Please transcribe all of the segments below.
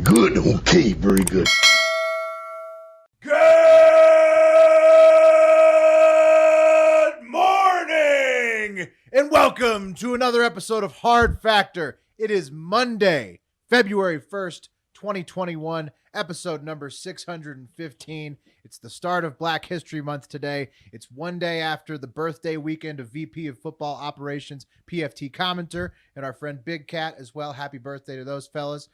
good. Okay, very good. Good morning and welcome to another episode of Hard Factor. It is Monday, February 1st, 2021, episode number 615. It's the start of Black History Month today. It's one day after the birthday weekend of VP of Football Operations, PFT commenter, and our friend Big Cat as well. Happy birthday to those fellas.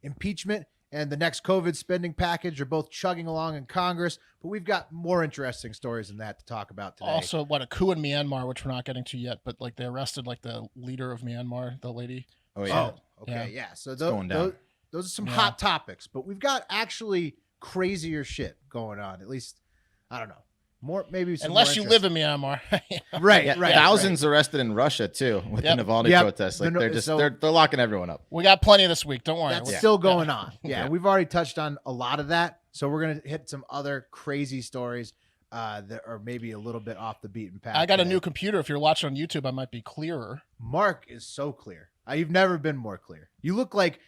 Impeachment and the next COVID spending package are both chugging along in Congress, but we've got more interesting stories than that to talk about today. Also, a coup in Myanmar, which we're not getting to yet, but like they arrested like the leader of Myanmar, the lady. Oh, yeah. Okay, yeah. So those are some hot topics, but we've got actually crazier shit going on. At least, I don't know. More maybe some unless you live in Myanmar. Right. Thousands arrested in Russia too with the Navalny protests. Like they're locking everyone up. We got plenty this week. Don't worry. That's still going on. Yeah, we've already touched on a lot of that. So we're gonna hit some other crazy stories that are maybe a little bit off the beaten path. I got a new computer. If you're watching on YouTube, I might be clearer. Mark is so clear. You've never been more clear. You look like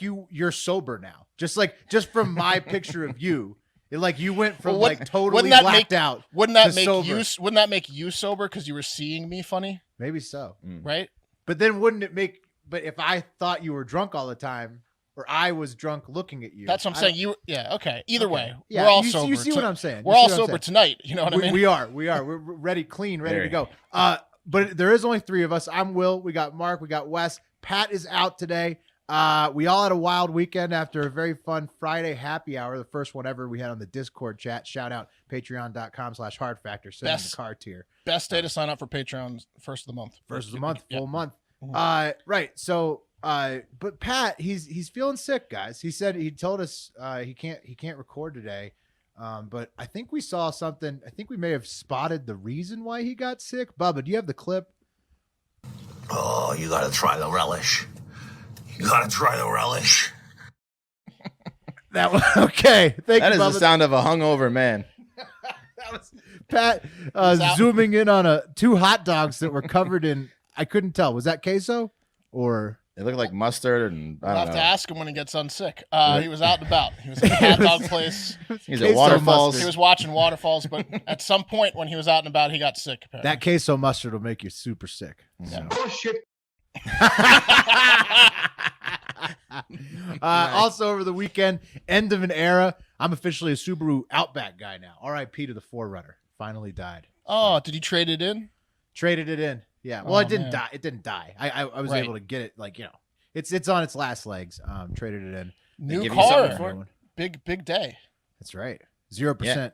you're sober now. Just from my picture of you. Like you went from totally blacked out. Wouldn't that make you sober because you were seeing me funny? Maybe so. Right? But then but if I thought you were drunk all the time or I was drunk looking at you. That's what I'm saying. Okay. Either way. Yeah, we're all sober. You see what I'm saying? We're all sober tonight. You know what I mean? We are. We're ready to go. But there is only three of us. I'm Will. We got Mark. We got Wes. Pat is out today. We all had a wild weekend after a very fun Friday happy hour, the first one ever we had on the Discord chat. Shout out patreon.com/hardfactor. Send in the car tier. Best day to sign up for Patreon, first of the month. Full month. Right. So, but Pat, he's feeling sick, guys. He told us he can't record today. But I think we saw something. I think we may have spotted the reason why he got sick. Bubba, do you have the clip? Oh, you gotta try the relish. That was okay. Thank you, That is Bubba. the sound of a hungover man. That was Pat zooming in on two hot dogs that were covered in. I couldn't tell. Was that queso or? It looked like mustard, and I'll have to ask him when he gets unsick. He was out and about. He was at a hot dog place. He's at waterfalls. He was watching waterfalls, but at some point when he was out and about, he got sick. Apparently. That queso mustard will make you super sick. Yeah. Oh, shit. Also over the weekend, end of an era. I'm officially a Subaru Outback guy now. R.I.P. to the 4Runner. Finally died. Oh, did you trade it in? Traded it in. Yeah. Well, it didn't die. It didn't die. I was able to get it. It's on its last legs. Traded it in. New car. Big day. That's right. 0%.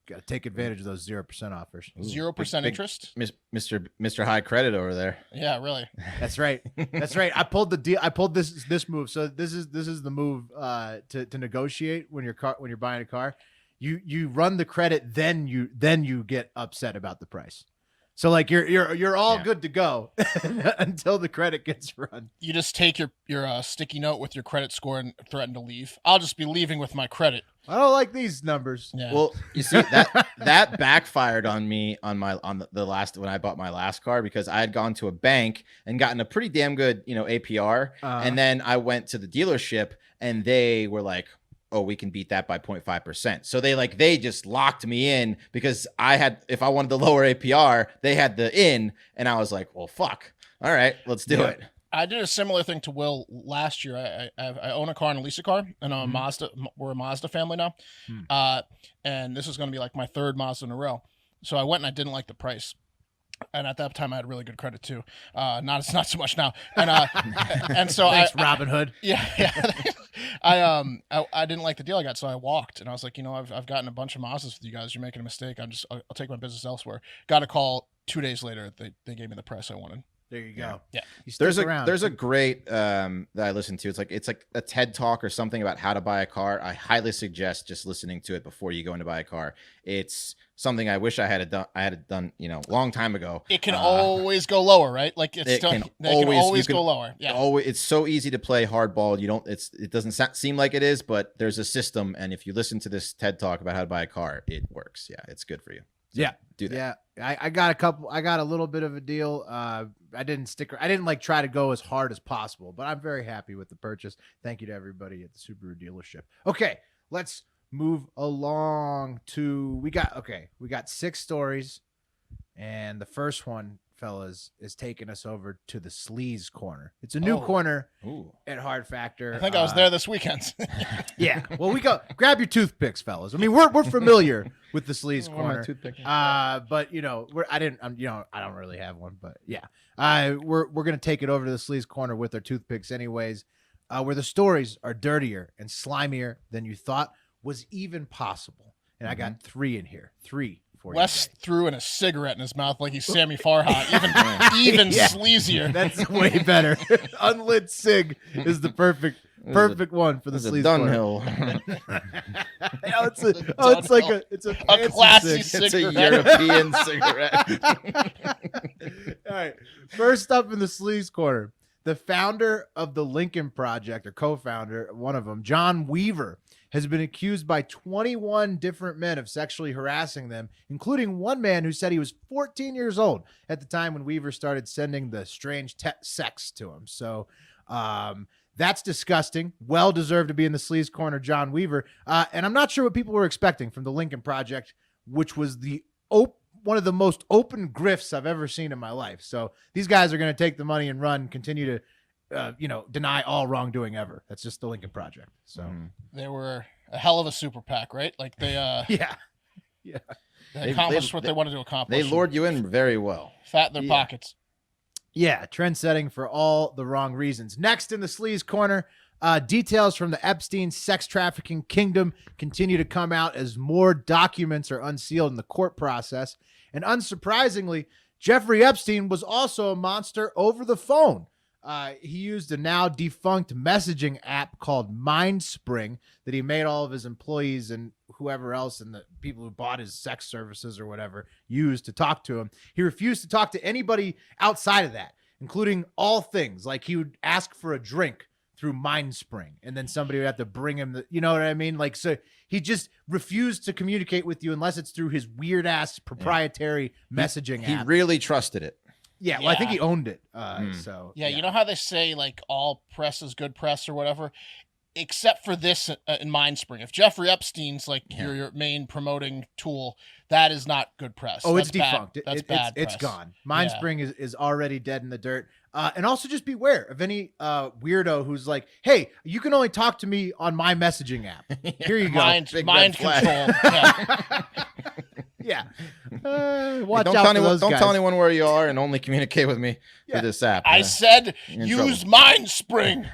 Got to take advantage of those 0% offers. 0% interest. Mr. High Credit over there. Yeah, really. That's right. That's right. I pulled the deal. I pulled this move. So this is the move to negotiate when you're buying a car. You run the credit, then you get upset about the price. So like you're all good to go until the credit gets run. You just take your sticky note with your credit score and threaten to leave. I'll just be leaving with my credit. I don't like these numbers. Yeah. Well, you see that backfired on me on the last when I bought my last car because I had gone to a bank and gotten a pretty damn good APR, and then I went to the dealership and they were like, oh, we can beat that by 0.5%. So they just locked me in because if I wanted the lower APR, they had the in, and I was like, well, fuck. All right, let's do it. I did a similar thing to Will last year. I own a car and lease a car, and I'm a Mazda. We're a Mazda family now, and this is going to be like my third Mazda in a row. So I went and I didn't like the price. And at that time, I had really good credit too. Not so much now. And so thanks, Robin Hood. Yeah. I didn't like the deal I got, so I walked. And I was like, I've gotten a bunch of Mazdas with you guys. You're making a mistake. I'll take my business elsewhere. Got a call 2 days later. They gave me the price I wanted. There you go. Yeah. There's a great that I listened to. It's like a TED talk or something about how to buy a car. I highly suggest just listening to it before you go in to buy a car. It's something I wish I had done a long time ago. It can always go lower, right? Like it can always go lower. Yeah. It's so easy to play hardball. It doesn't seem like it is, but there's a system, and if you listen to this TED talk about how to buy a car, it works. Yeah, it's good for you. Yeah. do that. Yeah. I got a little bit of a deal. I didn't like try to go as hard as possible, but I'm very happy with the purchase. Thank you to everybody at the Subaru dealership. Okay, let's move along to we got 6 stories, and the first one, fellas, is taking us over to the Sleaze Corner. It's a new corner at Hard Factor. I think I was there this weekend. Yeah. Well, grab your toothpicks, fellas. I mean, we're familiar with the Sleaze Corner. But I don't really have one, but yeah. We're going to take it over to the Sleaze Corner with our toothpicks anyways, where the stories are dirtier and slimier than you thought was even possible. And I got 3 in here. 3 for Wes you. threw in a cigarette in his mouth like he's Sammy Farhat. Even sleazier. That's way better. Unlit cig is the perfect one for the Sleaze Dunhill. It's a classy cig. It's a European cigarette. All right. First up in the Sleaze Corner, the founder of the Lincoln Project, or co-founder, one of them, John Weaver, has been accused by 21 different men of sexually harassing them, including one man who said he was 14 years old at the time when Weaver started sending the strange sex to him. So that's disgusting. Well deserved to be in the Sleaze Corner, John Weaver. And I'm not sure what people were expecting from the Lincoln Project, which was one of the most open grifts I've ever seen in my life. So these guys are going to take the money and run, continue to deny all wrongdoing ever. That's just the Lincoln Project. So they were a hell of a super PAC, right? Like they they accomplished what they wanted to accomplish. They lured you in very well. Fat in their pockets. Yeah, trend setting for all the wrong reasons. Next in the Sleaze Corner, details from the Epstein sex trafficking kingdom continue to come out as more documents are unsealed in the court process. And unsurprisingly, Jeffrey Epstein was also a monster over the phone. He used a now defunct messaging app called MindSpring that he made all of his employees and whoever else and the people who bought his sex services or whatever use to talk to him. He refused to talk to anybody outside of that, including all things. Like he would ask for a drink through MindSpring, and then somebody would have to bring him you know what I mean? Like, so he just refused to communicate with you unless it's through his weird ass proprietary messaging app. He really trusted it. Yeah, well, I think he owned it. So yeah, you know how they say like all press is good press or whatever, except for this in MindSpring. If Jeffrey Epstein's like your main promoting tool, that is not good press. Oh, that's it's defunct. That's bad. It's press. gone. MindSpring is already dead in the dirt. And also just beware of any weirdo who's like, hey, you can only talk to me on my messaging app. Here you go. Mind control. Yeah. Watch don't out tell for anyone, those don't guys. tell anyone where you are, and only communicate with me through this app. I said use trouble. MindSpring.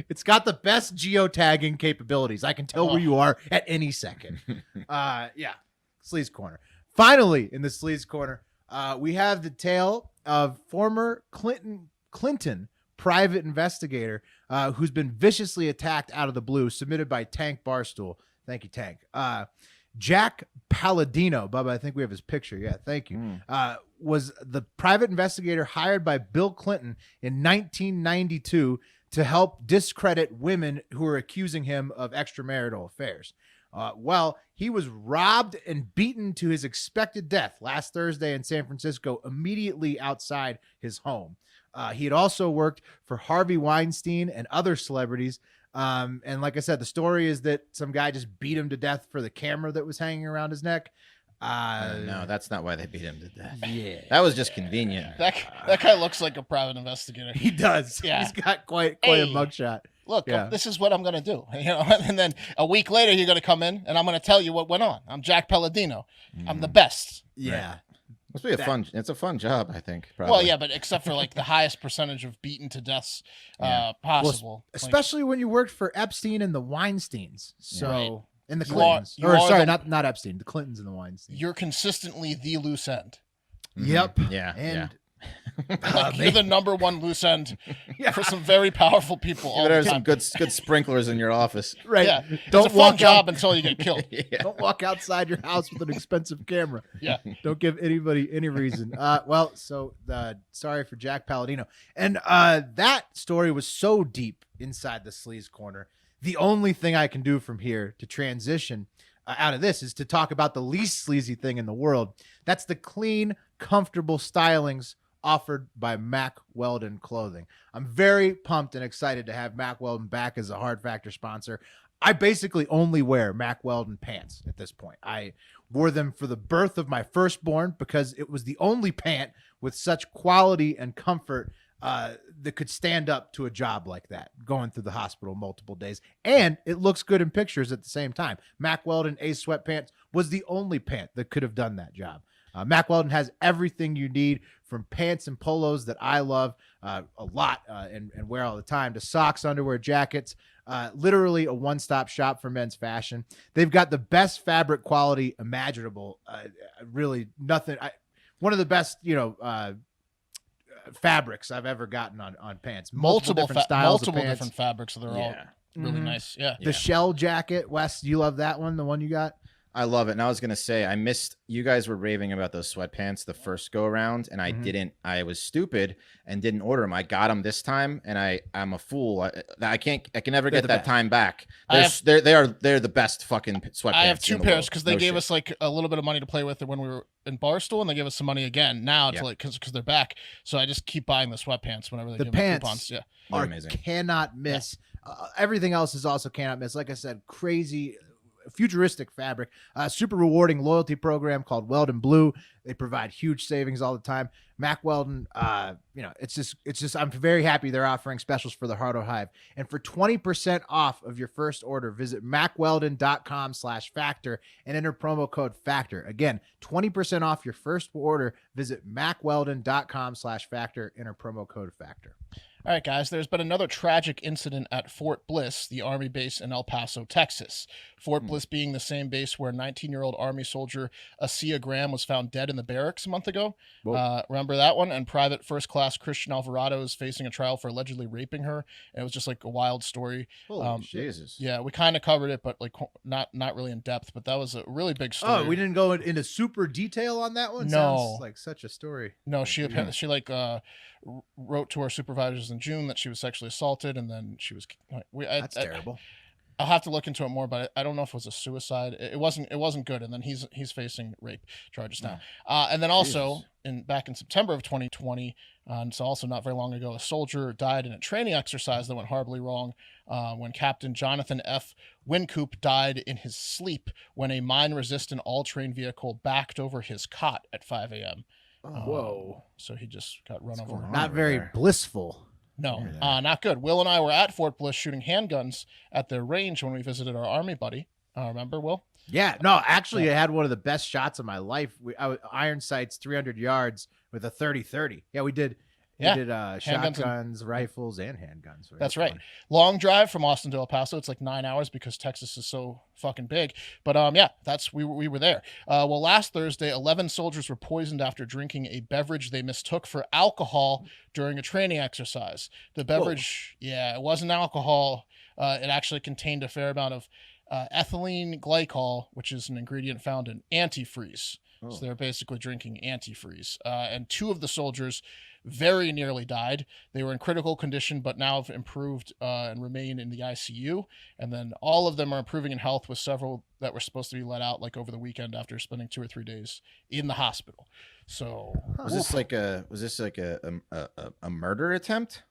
It's got the best geotagging capabilities. I can tell where you are at any second. Yeah. Sleaze Corner. Finally, in the Sleaze Corner, we have the tale of former Clinton private investigator who's been viciously attacked out of the blue, submitted by Tank Barstool. Thank you, Tank. Jack Paladino, Bubba, I think we have his picture. Yeah, thank you. Was the private investigator hired by Bill Clinton in 1992 to help discredit women who were accusing him of extramarital affairs. Well, he was robbed and beaten to his expected death last Thursday in San Francisco, immediately outside his home. He had also worked for Harvey Weinstein and other celebrities. And like I said, the story is that some guy just beat him to death for the camera that was hanging around his neck. No, that's not why they beat him to death. Yeah. That was just convenient. That guy looks like a private investigator. He does. Yeah. He's got quite a mugshot. Look, this is what I'm going to do. And then a week later, you're going to come in and I'm going to tell you what went on. I'm Jack Paladino. I'm the best. Yeah. Right. Must be it's a fun job, I think. Probably. Well, yeah, but except for like the highest percentage of beaten to deaths possible. Well, especially when you worked for Epstein and the Weinsteins. So, right. and the You Clintons. are Sorry, the- not Epstein, the Clintons and the Weinsteins. You're consistently the loose end. Yep. Yeah. And Like, you're the number one loose end for some very powerful people. All There's the some time. good sprinklers in your office. right. Yeah, Don't it's a fun walk job out. until you get killed. Yeah. Don't walk outside your house with an expensive camera. Yeah. Don't give anybody any reason. Sorry for Jack Paladino. And that story was so deep inside the Sleaze Corner. The only thing I can do from here to transition out of this is to talk about the least sleazy thing in the world. That's the clean, comfortable stylings offered by Mack Weldon Clothing. I'm very pumped and excited to have Mack Weldon back as a Hard Factor sponsor. I basically only wear Mack Weldon pants at this point. I wore them for the birth of my firstborn because it was the only pant with such quality and comfort that could stand up to a job like that, going through the hospital multiple days. And it looks good in pictures at the same time. Mack Weldon Ace Sweatpants was the only pant that could have done that job. Mack Weldon has everything you need, from pants and polos that I love a lot and wear all the time, to socks, underwear, jackets. Literally a one-stop shop for men's fashion. They've got the best fabric quality imaginable. Really nothing. One of the best, fabrics I've ever gotten on pants. Multiple different styles of pants. Different fabrics. So they're all really nice. Yeah. The shell jacket, Wes, you love that one? The one you got? I love it. And I was going to say, I missed, you guys were raving about those sweatpants the first go around, and I was stupid and didn't order them. I got them this time, and I'm a fool. I can never get that time back. They're the best fucking sweatpants. I have two pairs because they gave us like a little bit of money to play with when we were in Barstool, and they gave us some money again now to because they're back. So I just keep buying the sweatpants whenever they give me coupons. Yeah, are amazing. Cannot miss. Everything else is also cannot miss. Like I said, crazy futuristic fabric, super rewarding loyalty program called Weldon Blue. They provide huge savings all the time. Mack Weldon, it's just I'm very happy they're offering specials for the Hardo Hive. And for 20% off of your first order, visit mackweldon.com/factor and enter promo code factor. Again, 20% off your first order, visit mackweldon.com/factor, enter promo code factor. All right, guys, there's been another tragic incident at Fort Bliss, the Army base in El Paso, Texas. Fort Bliss being the same base where 19-year-old Army soldier Asia Graham was found dead in the barracks a month ago. Remember that one? And Private First Class Christian Alvarado is facing a trial for allegedly raping her. And it was just like a wild story. Holy Jesus. Yeah, we kind of covered it, but like not really in depth. But that was a really big story. Oh, we didn't go into super detail on that one? No. Sounds like such a story. No, she wrote to her supervisors in June that she was sexually assaulted, and then she was. That's terrible. I'll have to look into it more, but I don't know if it was a suicide. It wasn't good, and then he's facing rape charges now. And then also back in September of 2020, and so also not very long ago, a soldier died in a training exercise that went horribly wrong when Captain Jonathan F. Wincoop died in his sleep when a mine-resistant all-terrain vehicle backed over his cot at 5 a.m. Whoa. So he just got run over. Not very blissful. No, not good. Will and I were at Fort Bliss shooting handguns at their range when we visited our Army buddy. Remember, Will? Yeah. No, actually, I had one of the best shots of my life. Iron sights 300 yards with a 30-30. Yeah, we did. We did shotguns, rifles, and handguns. That's right. Long drive from Austin to El Paso. It's like 9 hours because Texas is so fucking big. But we were there. Well, last Thursday, 11 soldiers were poisoned after drinking a beverage they mistook for alcohol during a training exercise. The beverage, it wasn't alcohol. It actually contained a fair amount of ethylene glycol, which is an ingredient found in antifreeze. So they're basically drinking antifreeze. And 2 of the soldiers very nearly died. They were in critical condition, but now have improved and remain in the ICU. And then all of them are improving in health, with several that were supposed to be let out like over the weekend after spending 2 or 3 days in the hospital. So was this like a murder attempt?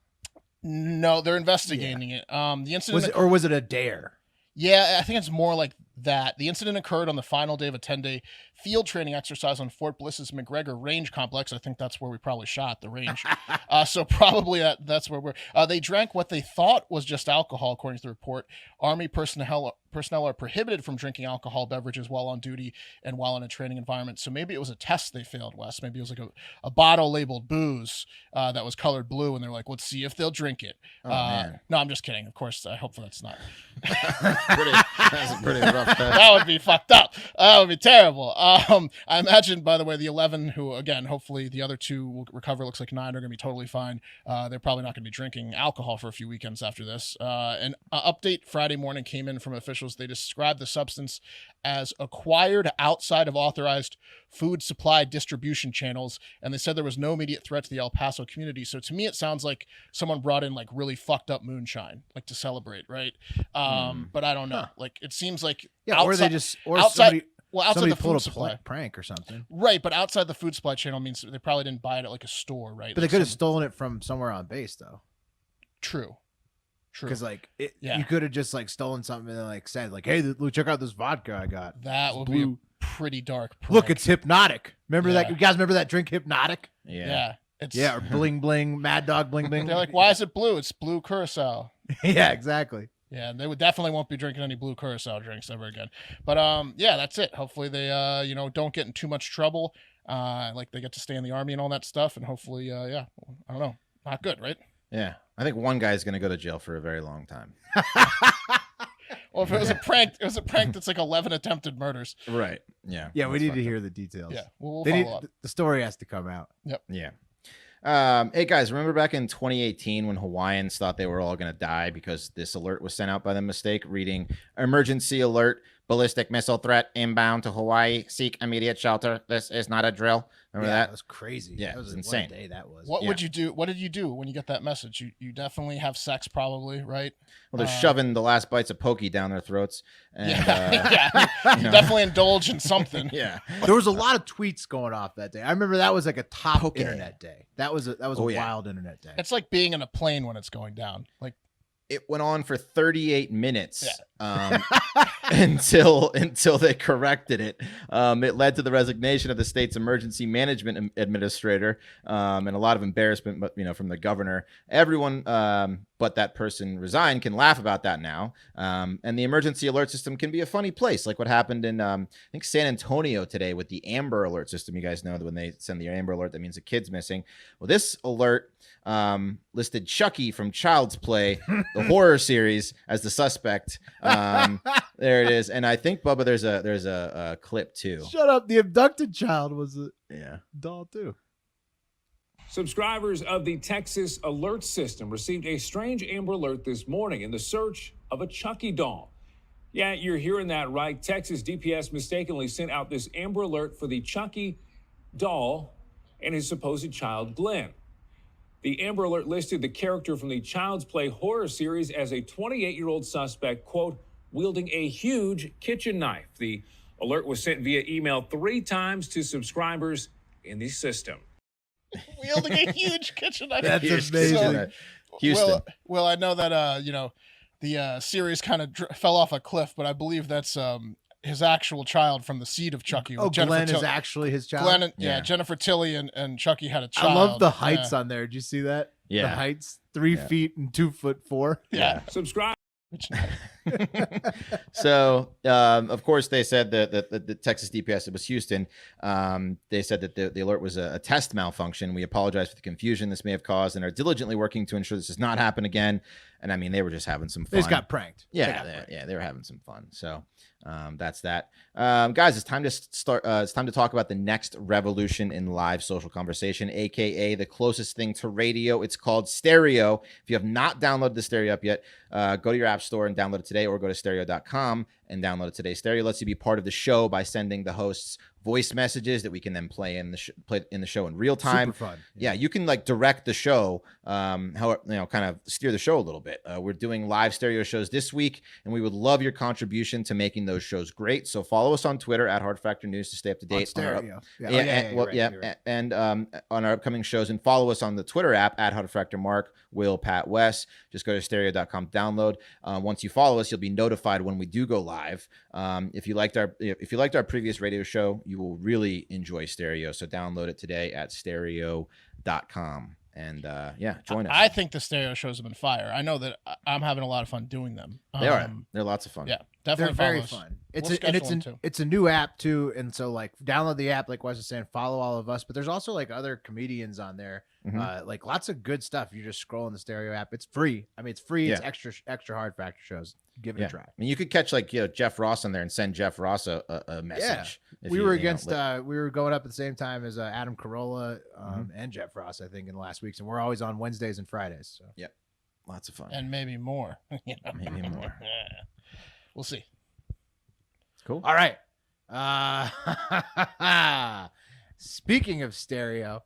No, they're investigating it. The incident was it a dare? Yeah, I think it's more like that. The incident occurred on the final day of a 10-day field training exercise on Fort Bliss's McGregor Range Complex. I think that's where we probably shot the range. So probably that's where they drank what they thought was just alcohol, according to the report. Army personnel are prohibited from drinking alcohol beverages while on duty and while in a training environment. So maybe it was a test they failed, Wes. Maybe it was like a bottle labeled booze that was colored blue, and they're like, let's see if they'll drink it. Man. No, I'm just kidding. Of course, hopefully that's not. That's pretty rough. That would be fucked up. That would be terrible. I imagine, by the way, the 11 who, again, hopefully the other 2 will recover. Looks like 9 are going to be totally fine. They're probably not going to be drinking alcohol for a few weekends after this. An update Friday morning came in from officials. They described the substance as acquired outside of authorized food supply distribution channels. And they said there was no immediate threat to the El Paso community. So to me, it sounds like someone brought in like really fucked up moonshine, like to celebrate, right? But I don't know. Like it seems like or they just outside somebody the pulled food a supply. prank or something. Right, but outside the food supply channel means they probably didn't buy it at like a store, right? But they could have stolen it from somewhere on base, though. True. Because like you could have just like stolen something and then like said like, "Hey, check out this vodka I got." That would be a pretty dark prank. Look, it's hypnotic. Remember that? You guys remember that drink, Hypnotic? Yeah. Or Bling Bling, Mad Dog Bling Bling. They're like, why is it blue? It's blue curacao. Yeah, exactly. Yeah, they definitely won't be drinking any blue curacao drinks ever again. But that's it. Hopefully they don't get in too much trouble. Like they get to stay in the army and all that stuff. And hopefully, I don't know, not good, right? Yeah, I think one guy's gonna go to jail for a very long time. Well, if it was a prank, that's like 11 attempted murders. Right. Yeah. Yeah, we need to hear the details. Yeah, we'll follow up. The story has to come out. Yep. Yeah. Hey guys, remember back in 2018 when Hawaiians thought they were all going to die because this alert was sent out by the mistake reading emergency alert, ballistic missile threat inbound to Hawaii, seek immediate shelter. This is not a drill. Remember that? That was crazy. Yeah, that was insane. What a day that was. What would you do? What did you do when you get that message? You definitely have sex, probably, right? Well, they're shoving the last bites of pokey down their throats. And, you definitely indulge in something. Yeah. There was a lot of tweets going off that day. I remember that was like a top Poke. internet day. That was a wild internet day. It's like being in a plane when it's going down. Like it went on for 38 minutes until they corrected it. It led to the resignation of the state's emergency management administrator and a lot of embarrassment, from the governor. Everyone but that person resigned can laugh about that now. And the emergency alert system can be a funny place, like what happened in I think San Antonio today with the Amber Alert system. You guys know that when they send the Amber Alert, that means a kid's missing. Well, this alert listed Chucky from Child's Play, the horror series, as the suspect. There it is. And I think, Bubba, there's a clip too. Shut up. The abducted child was a doll too. Subscribers of the Texas Alert System received a strange Amber Alert this morning in the search of a Chucky doll. Yeah, you're hearing that right. Texas DPS mistakenly sent out this Amber Alert for the Chucky doll and his supposed child, Glen. The Amber Alert listed the character from the Child's Play horror series as a 28-year-old suspect, quote, wielding a huge kitchen knife. The alert was sent via email 3 times to subscribers in the system. Wielding a huge kitchen knife. That's amazing. Houston. Well, I know that the series kind of fell off a cliff, but I believe that's his actual child from the seed of Chucky. Glenn is actually his child. Glenn, Jennifer Tilly and Chucky had a child. I love the heights on there. Did you see that? Yeah, the heights 3 feet and 2'4". Yeah. Subscribe. So, of course, they said that the Texas DPS, it was Houston. They said that the alert was a test malfunction. We apologize for the confusion this may have caused and are diligently working to ensure this does not happen again. And I mean, they were just having some fun. They just got pranked. They were having some fun. So that's that. Guys, it's time to start. It's time to talk about the next revolution in live social conversation, aka the closest thing to radio. It's called Stereo. If you have not downloaded the Stereo app yet, go to your app store and download it today, or go to stereo.com and download it today. Stereo lets you be part of the show by sending the hosts voice messages that we can then play in the show in real time. Super fun. Yeah, you can like direct the show, kind of steer the show a little bit. We're doing live stereo shows this week, and we would love your contribution to making those shows great. So follow us on Twitter at Hard Factor News to stay up to date. And on our upcoming shows, and follow us on the Twitter app at Hard Factor Mark, Will, Pat, Wes. Just go to stereo.com, download. Once you follow us, you'll be notified when we do go live. If you liked our previous radio show, you will really enjoy Stereo. So download it today at stereo.com. And join us. I think the Stereo shows have been fire. I know that I'm having a lot of fun doing them. They're lots of fun. Yeah, definitely. They're very fun. It's a new app too, and so like download the app, like Wes was saying, follow all of us. But there's also like other comedians on there, like lots of good stuff. You just scroll in the Stereo app. It's free. I mean, it's free. It's extra Hard Factor shows. Give it a try. I mean, you could catch like Jeff Ross on there and send Jeff Ross a message. Yeah. We were going up at the same time as Adam Carolla and Jeff Ross, I think, in the last weeks, and we're always on Wednesdays and Fridays. So lots of fun, and maybe more. Maybe more. We'll see. Cool. All right. Speaking of stereo,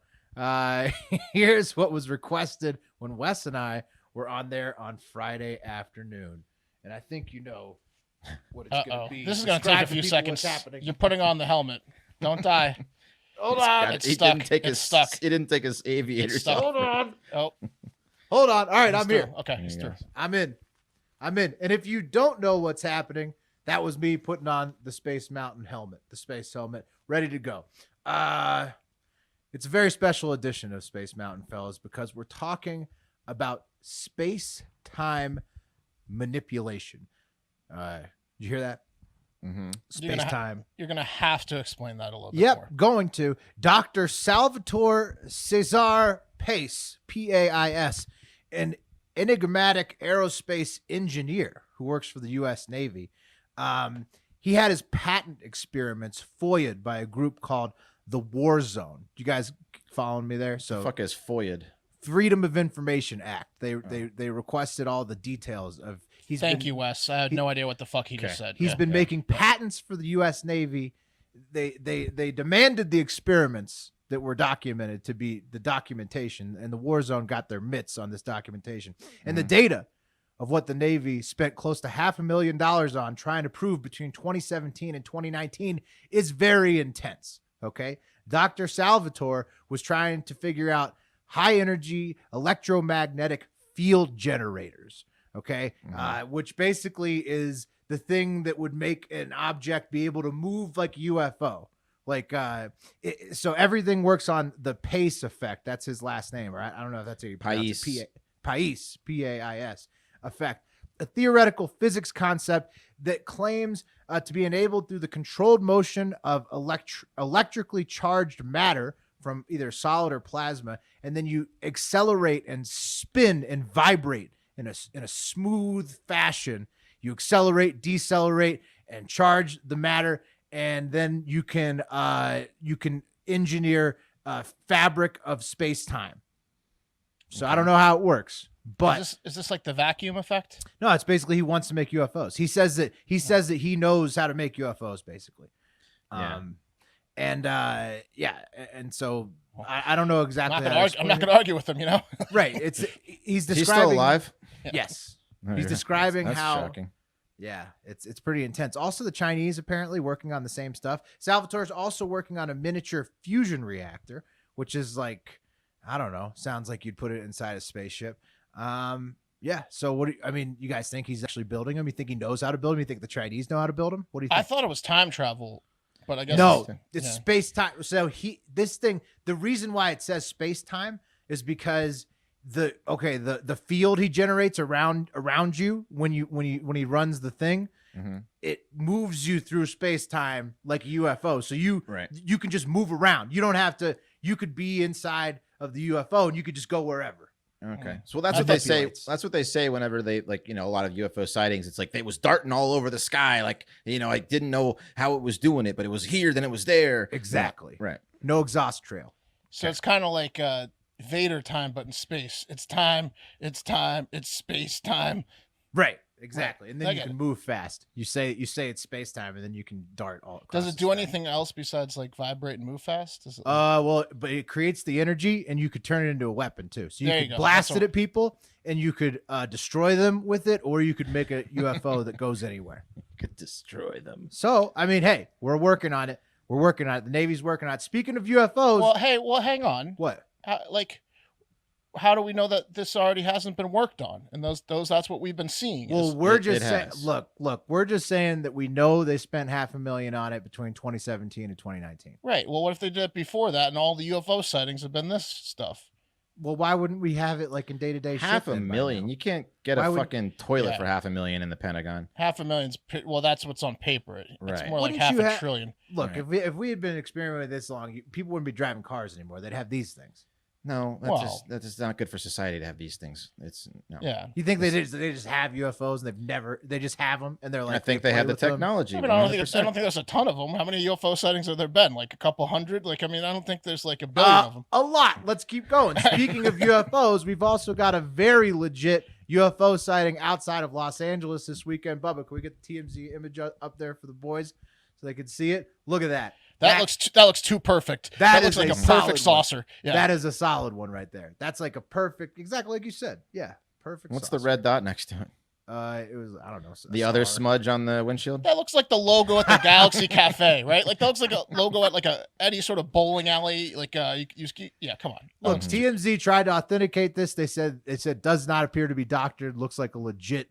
here's what was requested when Wes and I were on there on Friday afternoon. And I think you know what it's going to be. This is going to take a few seconds. You're putting on the helmet. Don't die. Hold on. It's stuck. It's stuck. He didn't take his aviator. Hold on. Oh, Hold on. All right, I'm through. here. Okay, he's through. I'm in. And if you don't know what's happening, that was me putting on the Space Mountain helmet, the space helmet, ready to go. It's a very special edition of Space Mountain, fellas, because we're talking about space-time manipulation. Did you hear that? Mm-hmm. Space-time. You're gonna have to explain that a little bit Yep, more. going to. Dr. Salvatore Cesar Pace, P-A-I-S, an enigmatic aerospace engineer who works for the U.S. Navy. He had his patent experiments FOIA'd by a group called the War Zone. You guys following me there? So, Fuck is FOIA'd. Freedom of Information Act. They requested all the details of. Thank you, Wes. I had no idea what the fuck he just said. He's been making patents for the U.S. Navy. They demanded the experiments that were documented to be the documentation, and the War Zone got their mitts on this documentation. And the data of what the Navy spent close to $500,000 on trying to prove between 2017 and 2019 is very intense. Okay. Dr. Salvatore was trying to figure out high energy electromagnetic field generators. Okay. Which basically is the thing that would make an object be able to move like a UFO. Like, so everything works on the Pace effect. That's his last name, right? I don't know if that's how you pronounce it. Pace, P-A-I-S effect. A theoretical physics concept that claims to be enabled through the controlled motion of electrically charged matter from either solid or plasma, and then you accelerate and spin and vibrate in a smooth fashion. You accelerate, decelerate, and charge the matter, and then you can engineer a fabric of space-time. So I don't know how it works, but is this like the vacuum effect? no, it's basically he wants to make UFOs. He says that he knows how to make UFOs, basically. Yeah. And so I don't know exactly. I'm not going to argue with him, you know. Right. He's describing. He's still alive? Yes. He's describing That's how. shocking. Yeah, it's pretty intense. Also, the Chinese apparently working on the same stuff. Salvatore's also working on a miniature fusion reactor, which is like, I don't know, sounds like you'd put it inside a spaceship. Yeah. So you guys think he's actually building them? You think he knows how to build them? You think the Chinese know how to build them? What do you think? I thought it was time travel, but I guess no, it's space time. So the reason why it says space time is because the field he generates around you when he runs the thing, it moves you through space time like a UFO. So you can just move around. You don't have to. You could be inside of the UFO and you could just go wherever. Okay. So that's what they say. That's what they say whenever they a lot of UFO sightings. It's like they was darting all over the sky. Like, I didn't know how it was doing it, but it was here, then it was there. Exactly. Right. No exhaust trail. So it's kind of like Vader time, but in space. It's time. It's space time. Right. Exactly. And then I you get can move fast. You say it's space time, and then you can dart all across. Does it do anything else besides like vibrate and move fast? Does it, well, but it creates the energy, and you could turn it into a weapon too. So you could blast it at people, and you could destroy them with it, or you could make a UFO that goes anywhere. You could destroy them. So hey, we're working on it. The Navy's working on it. Speaking of UFOs, hang on. What? How do we know that this already hasn't been worked on? And that's what we've been seeing. Well, we're just saying, look, we're just saying that we know they spent $500,000 on it between 2017 and 2019. Right. Well, what if they did it before that and all the UFO sightings have been this stuff? Well, why wouldn't we have it like in day-to-day shit? $500,000. You can't get fucking toilet for $500,000 in the Pentagon. $500,000's well, that's what's on paper. It's right. more like half a trillion. Look, if we had been experimenting with this long, people wouldn't be driving cars anymore. They'd have these things. No, that's just not good for society to have these things. It's no. Yeah. You think they just have UFOs and they just have them and they're like, I think they have the technology. I don't think there's a ton of them. How many UFO sightings have there been? Like a couple hundred? I don't think there's like a billion of them. A lot. Let's keep going. Speaking of UFOs, we've also got a very legit UFO sighting outside of Los Angeles this weekend. Bubba, can we get the TMZ image up there for the boys? so they could see it. Look at that. That looks too perfect. That looks is like a a solid perfect one. saucer. Yeah. That is a solid one right there. That's like a perfect, exactly like you said. Yeah, perfect. What's saucer. the red dot next to it? It was, I don't know. The other smudge on the windshield? That looks like the logo at the Galaxy Cafe, right? Like that looks like a logo at like any sort of bowling alley. Like yeah, come on. Look, TMZ tried to authenticate this. They said does not appear to be doctored. Looks like a legit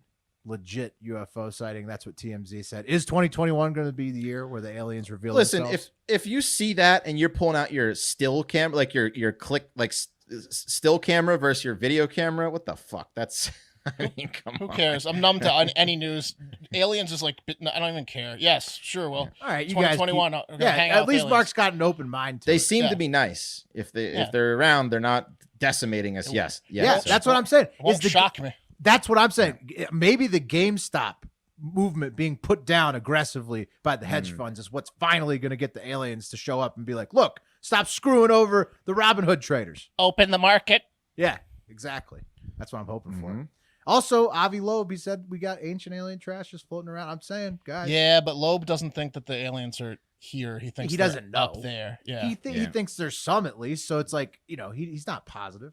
UFO sighting. That's what TMZ said. Is 2021 going to be the year where the aliens reveal themselves? Listen, if you see that and you're pulling out your still camera, like your click, like still camera versus your video camera, what the fuck? That's, I mean, come on. Who cares? I'm numb to any news. Aliens is like, I don't even care. Yes, sure. Well, all right, you guys. 2021. At least Mark's got an open mind to They it. seem to be nice. If they're around, they're not decimating us. Yeah, so. that's what I'm saying. It won't shock me. That's what I'm saying. Maybe the GameStop movement being put down aggressively by the hedge funds is what's finally going to get the aliens to show up and be like, look, stop screwing over the Robin Hood traders. Open the market. Yeah, exactly. That's what I'm hoping for. Also, Avi Loeb, he said we got ancient alien trash just floating around. I'm saying, guys. Yeah, but Loeb doesn't think that the aliens are here. He thinks he doesn't know up there. Yeah. He thinks there's some at least. So it's like, he's not positive.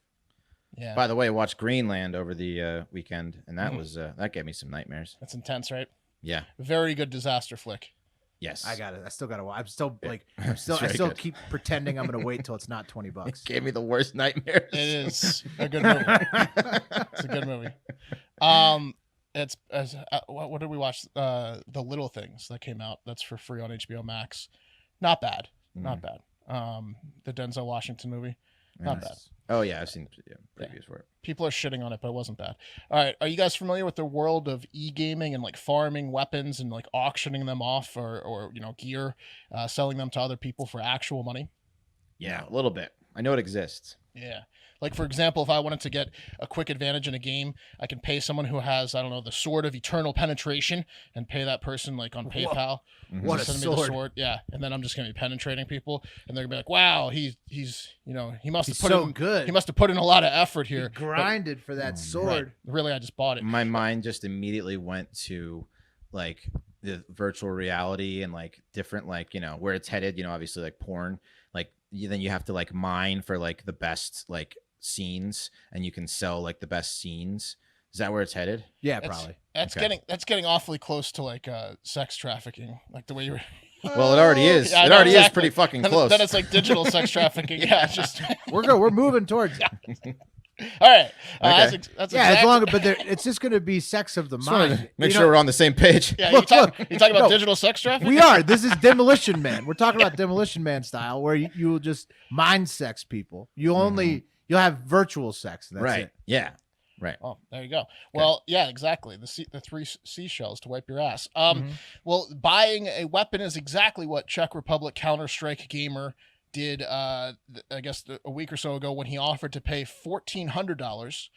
Yeah. By the way, I watched Greenland over the weekend, and that was that gave me some nightmares. That's intense, right? Yeah. Very good disaster flick. Yes. I got it. I still got to watch. I still keep pretending I'm going to wait till it's not $20. It gave me the worst nightmares. It is a good movie. It's a good movie. What did we watch? The Little Things that came out. That's for free on HBO Max. Not bad. Not bad. The Denzel Washington movie. Not bad. Oh yeah, I've seen previews for it. People are shitting on it, but it wasn't bad. All right, are you guys familiar with the world of e-gaming and like farming weapons and like auctioning them off or gear, selling them to other people for actual money? Yeah, a little bit. I know it exists. Yeah. Like, for example, if I wanted to get a quick advantage in a game, I can pay someone who has, I don't know, the Sword of Eternal Penetration and pay that person like on PayPal. What a send sword. me the sword. Yeah. And then I'm just going to be penetrating people and they're going to be like, wow, he must have put good. He must have put in a lot of effort here. He grinded for that sword. Right. Really, I just bought it. My mind just immediately went to like the virtual reality and like different, like, where it's headed, obviously like porn, like then you have to like mine for like the best like scenes and you can sell like the best scenes. Is that where it's headed? Yeah, probably. That's getting awfully close to like sex trafficking, like the way you were. Well, it already is. Yeah, it already is exactly. pretty fucking Then, close. then it's like digital sex trafficking. Yeah, it's just We're moving towards it. all right. Okay. That's Yeah, exactly... as long but it's just going to be sex of the mind. Make sure we're on the same page. Yeah, Look, you talking about no. digital sex trafficking? We are. This is Demolition Man. We're talking about Demolition Man style, where you will just mind sex people. You'll have virtual sex. And that's Right. it. Yeah. Right. Oh, there you go. Well, yeah, exactly. The three seashells to wipe your ass. Well, buying a weapon is exactly what Czech Republic Counter-Strike gamer did, I guess, a week or so ago when he offered to pay $1,400,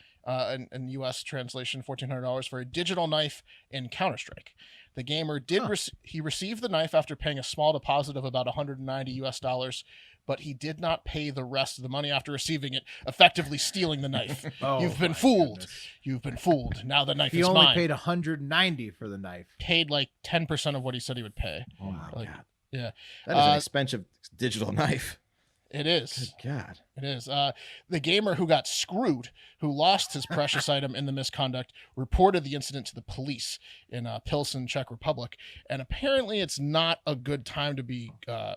in U.S. translation, $1,400 for a digital knife in Counter-Strike. The gamer did he received the knife after paying a small deposit of about $190, but he did not pay the rest of the money after receiving it, effectively stealing the knife. You've been fooled. Goodness. You've been fooled. Now the knife He is only mine. paid $190 for the knife. Paid like 10% of what he said he would pay. Oh my Like, God. Yeah. That is an expensive digital knife. It is. Good God. It is. The gamer who got screwed, who lost his precious item in the misconduct, reported the incident to the police in Pilsen, Czech Republic. And apparently it's not a good time to be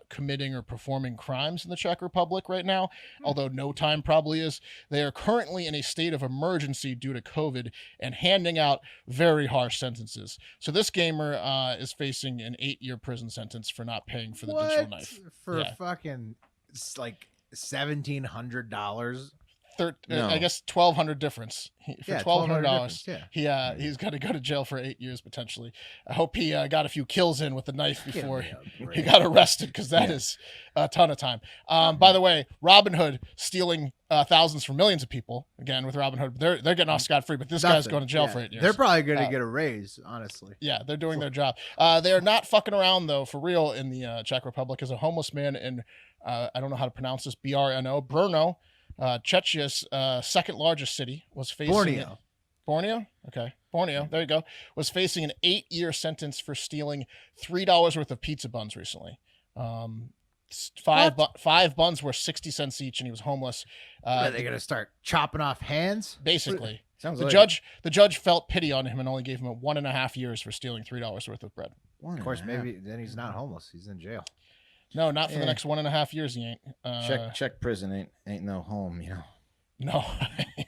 committing or performing crimes in the Czech Republic right now, although no time probably is. They are currently in a state of emergency due to COVID and handing out very harsh sentences. So this gamer is facing an 8-year prison sentence for not paying for the digital knife. For Yeah. fucking like $1,700. No. I guess $1,200 difference for Yeah, $1,200. difference, He's going to go to jail for 8 years potentially. I hope he got a few kills in with the knife before he got arrested, because that is a ton of time. By the way, Robin Hood stealing thousands from millions of people. Again, with Robin Hood, they're getting off scot free, but this guy's going to jail for 8 years. They're probably going to get a raise, honestly. Yeah, they're doing their job. They are not fucking around though, for real, in the Czech Republic. As a homeless man in I don't know how to pronounce this, Brno, Czechia's second largest city, was facing Borneo. Borneo? Okay. Borneo, Mm-hmm. there you go, was facing an 8-year sentence for stealing $3 worth of pizza buns recently. Five buns were 60 cents each, and he was homeless. Are they gonna start chopping off hands? Basically, Sounds the like judge felt pity on him and only gave him 1.5 years for stealing $3 worth of bread. Of course, maybe then he's not homeless. He's in jail. No, not for the next 1.5 years. He ain't. Check prison ain't no home, you know. No,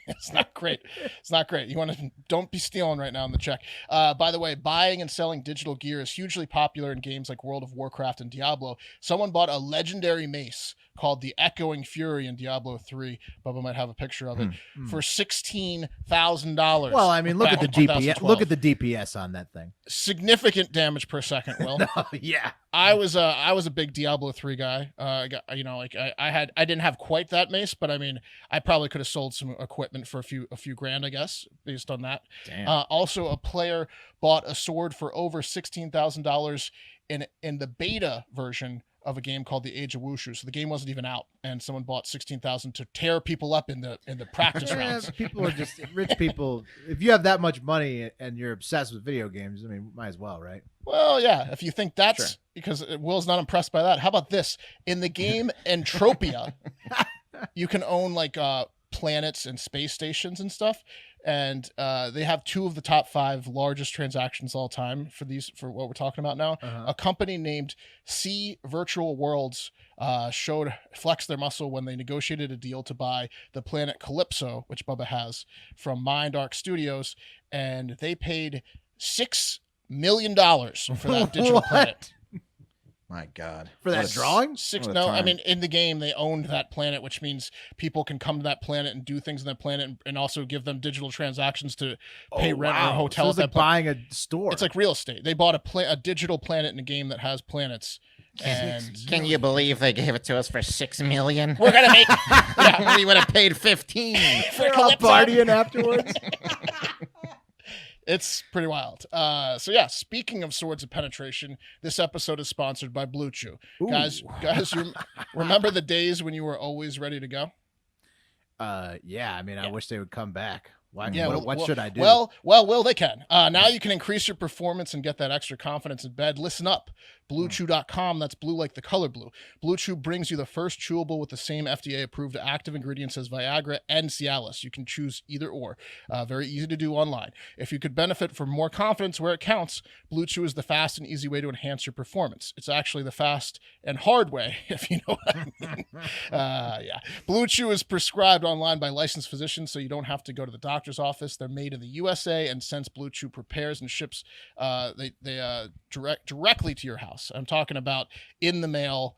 it's not great. It's not great. You want to don't be stealing right now in the check. By the way, buying and selling digital gear is hugely popular in games like World of Warcraft and Diablo. Someone bought a legendary mace called the Echoing Fury in Diablo 3. Bubba might have a picture of it for $16,000. Well, I mean, look at the DPS. 2012. Look at the DPS on that thing. Significant damage per second. Will. Yeah. I was a big Diablo 3 guy. I didn't have quite that mace, but I mean, I probably could have sold some equipment for a few grand, I guess, based on that. Damn. Also, a player bought a sword for over $16,000 in the beta version of a game called The Age of Wushu. So the game wasn't even out, and someone bought $16,000 to tear people up in the practice rounds. People are just rich people. If you have that much money and you're obsessed with video games, I mean, might as well, right? Well, yeah. If you think that's because Will's not impressed by that. How about this? In the game Entropia, you can own like planets and space stations and stuff. And they have 2 of the top 5 largest transactions all time for what we're talking about now. A company named C Virtual Worlds flexed their muscle when they negotiated a deal to buy the planet Calypso, which Bubba has, from Mind Arc Studios, and they paid $6 million for that digital planet. My God. For that drawing? I mean, in the game, they owned that planet, which means people can come to that planet and do things on that planet and also give them digital transactions to pay rent or a hotel. So it's like buying a store. It's like real estate. They bought a digital planet in a game that has planets. And Can you believe they gave it to us for $6 million? we're going to make We would have paid 15. for We're all Calypso. partying afterwards. It's pretty wild. So yeah, speaking of swords of penetration, this episode is sponsored by Blue Chew. Guys, remember the days when you were always ready to go? Yeah. I mean, I wish they would come back. Why? Yeah, What should I do? Well, they can. Now you can increase your performance and get that extra confidence in bed. Listen up. BlueChew.com, that's blue like the color blue. Blue Chew brings you the first chewable with the same FDA-approved active ingredients as Viagra and Cialis. You can choose either or. Very easy to do online. If you could benefit from more confidence where it counts, Blue Chew is the fast and easy way to enhance your performance. It's actually the fast and hard way, if you know what I mean. Yeah. Blue Chew is prescribed online by licensed physicians, so you don't have to go to the doctor's office. They're made in the USA, and since Blue Chew prepares and ships directly to your house. I'm talking about in the mail,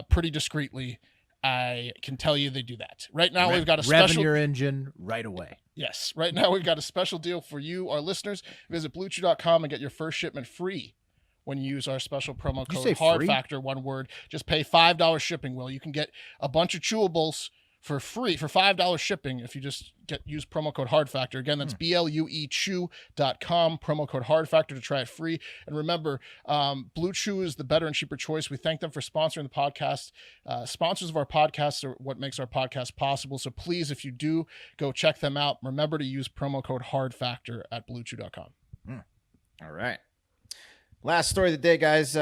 pretty discreetly. I can tell you they do that. Right now, we've got a special... Revving your engine right away. Yes. Right now, we've got a special deal for you, our listeners. Visit BlueChew.com and get your first shipment free when you use our special promo code Hard Factor, one word. Just pay $5 shipping, Will. You can get a bunch of chewables for free, for $5 shipping, if you just use promo code Hard Factor. Again, that's BLUEChew.com, promo code Hard Factor to try it free. And remember, Blue Chew is the better and cheaper choice. We thank them for sponsoring the podcast. Sponsors of our podcast are what makes our podcast possible. So please, if you do, go check them out. Remember to use promo code Hard Factor at BlueChew.com. All right. Last story of the day, guys.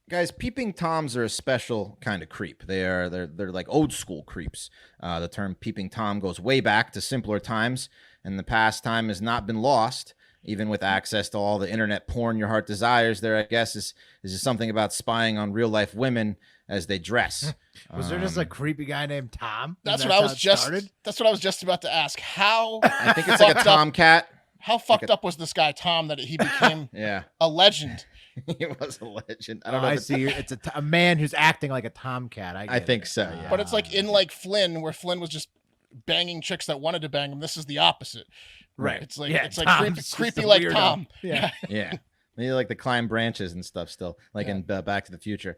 Guys, peeping toms are a special kind of creep. They're like old school creeps. The term peeping tom goes way back to simpler times, and the past time has not been lost. Even with access to all the internet porn your heart desires, there, I guess, is just something about spying on real life women as they dress. Was there just a creepy guy named Tom? That's what I was just about to ask. How I think it's like a tomcat. How fucked up was this guy Tom that he became a legend? He was a legend. I don't know. I see. It's a man who's acting like a tomcat. I think so. Yeah. But it's like in like Flynn, where Flynn was just banging chicks that wanted to bang him. This is the opposite. Right. It's like creepy like weirdo. Tom. Yeah. Yeah. They like to climb branches and stuff still, like in Back to the Future.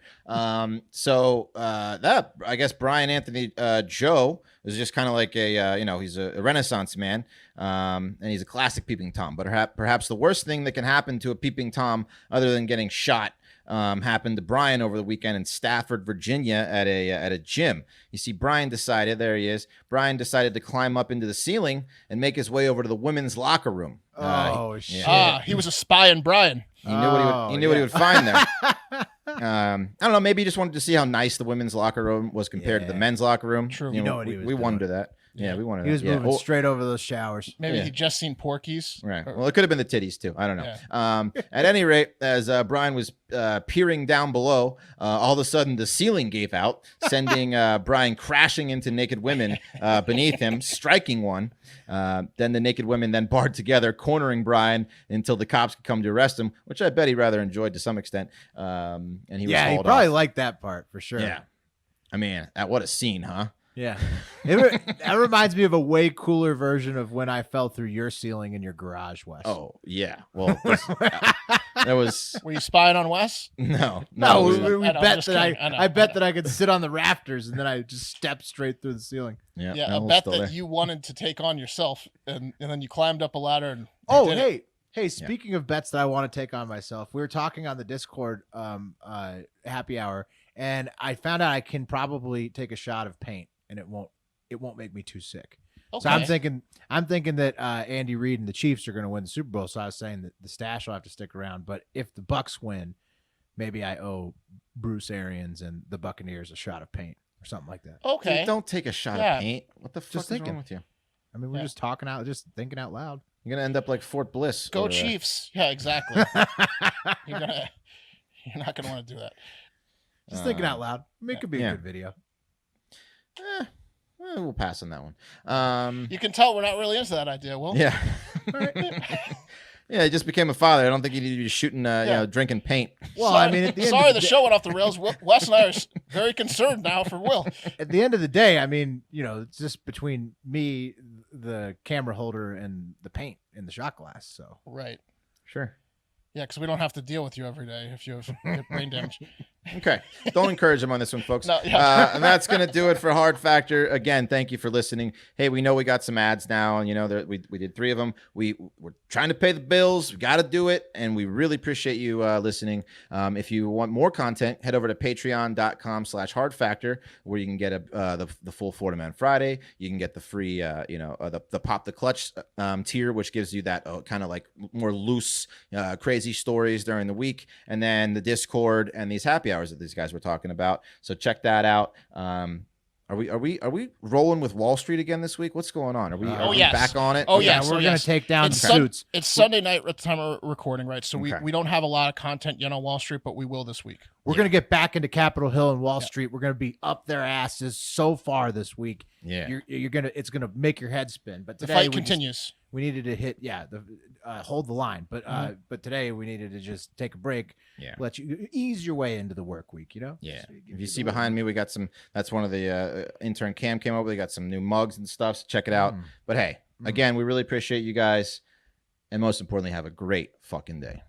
So that, I guess, Brian Anthony Joe is just kind of like he's a Renaissance man, and he's a classic peeping Tom. But perhaps the worst thing that can happen to a peeping Tom, other than getting shot, happened to Brian over the weekend in Stafford, Virginia, at a gym. You see, Brian decided to climb up into the ceiling and make his way over to the women's locker room. Shit. He was a spy on Brian. He knew what he would find there. I don't know. Maybe he just wanted to see how nice the women's locker room was compared to the men's locker room. True. You know what he was we doing. wonder that. Yeah, we wanted. He was moving straight over those showers. Maybe he'd just seen Porky's. Right. Well, it could have been the titties too. I don't know. At any rate, as Brian was peering down below, all of a sudden the ceiling gave out, sending Brian crashing into naked women beneath him, striking one. Then the naked women then barred together, cornering Brian until the cops could come to arrest him, which I bet he rather enjoyed to some extent. And he was hauled probably off. liked that part for sure. Yeah. I mean, what a scene, huh? Yeah. That reminds me of a way cooler version of when I fell through your ceiling in your garage, Wes. Oh, yeah. Well, there was... Were you spying on Wes? No. We bet that I bet that I could sit on the rafters and then I just stepped straight through the ceiling. Yeah, I bet that you wanted to take on yourself and then you climbed up a ladder and Hey, speaking of bets that I want to take on myself, we were talking on the Discord happy hour, and I found out I can probably take a shot of paint and it won't make me too sick. Okay. So I'm thinking that Andy Reid and the Chiefs are going to win the Super Bowl. So I was saying that the stash will have to stick around. But if the Bucks win, maybe I owe Bruce Arians and the Buccaneers a shot of paint or something like that. Okay. Dude, don't take a shot of paint. What the fuck is wrong with you? I mean, we're just thinking out loud. You're gonna end up like Fort Bliss. Go Chiefs. Yeah, exactly. You're not gonna want to do that. Just thinking out loud. I mean, it could be a good video. We'll pass on that one. You can tell we're not really into that idea, Will. Yeah. Yeah, he just became a father. I don't think he needed to be shooting, drinking paint. Well, I mean, at the end sorry, the show went off the rails. Wes and I are very concerned now for Will. At the end of the day, I mean, it's just between me, the camera holder, and the paint in the shot glass. So right, sure. Yeah, because we don't have to deal with you every day if you have brain damage. Okay. Don't encourage him on this one, folks. No, yeah. And that's going to do it for Hard Factor. Again, thank you for listening. Hey, we know we got some ads now, and we did 3 of them. We're trying to pay the bills. We got to do it, and we really appreciate you listening. If you want more content, head over to patreon.com/Hard Factor, where you can get the full Florida Man Friday. You can get the free, the Pop the Clutch tier, which gives you that kind of like more loose, crazy stories during the week, and then the Discord and these happy hours that these guys were talking about. So check that out. Are we rolling with Wall Street again this week? What's going on? Are we back on it? Oh yeah, we're gonna take down Suits. It's Sunday night at the time of recording, right? So we don't have a lot of content yet on Wall Street, but we will this week. We're gonna get back into Capitol Hill and Wall Street. We're gonna be up their asses so far this week. Yeah, it's gonna make your head spin. But today the fight continues. We needed to hit hold the line, but today we needed to just take a break. Yeah, let you ease your way into the work week. Yeah. So if you see behind me, we got some. That's one of the intern Cam came over. They got some new mugs and stuff. So check it out. But hey, again, we really appreciate you guys, and most importantly, have a great fucking day.